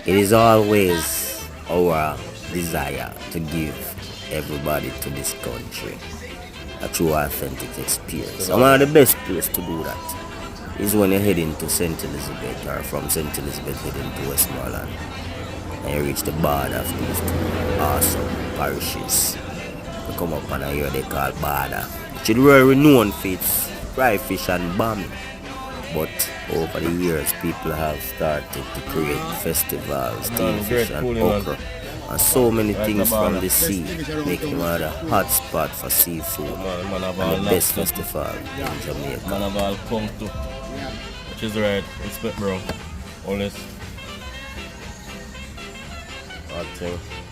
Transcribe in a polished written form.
It is always our desire to give everybody to this country a true authentic experience. And one of the best places to do that is when you're heading to St. Elizabeth or from St. Elizabeth heading to Westmoreland and you reach the border of these two awesome parishes. You come up and here they call border. Which is very renowned for its fried fish and Bammy. But over the years, people have started to create festivals, steam fish and okra, and so many things from the sea, making it a hot spot for seafood and the best festival in Jamaica. Man of all come to, which is right, respect bro, honest. Hot thing.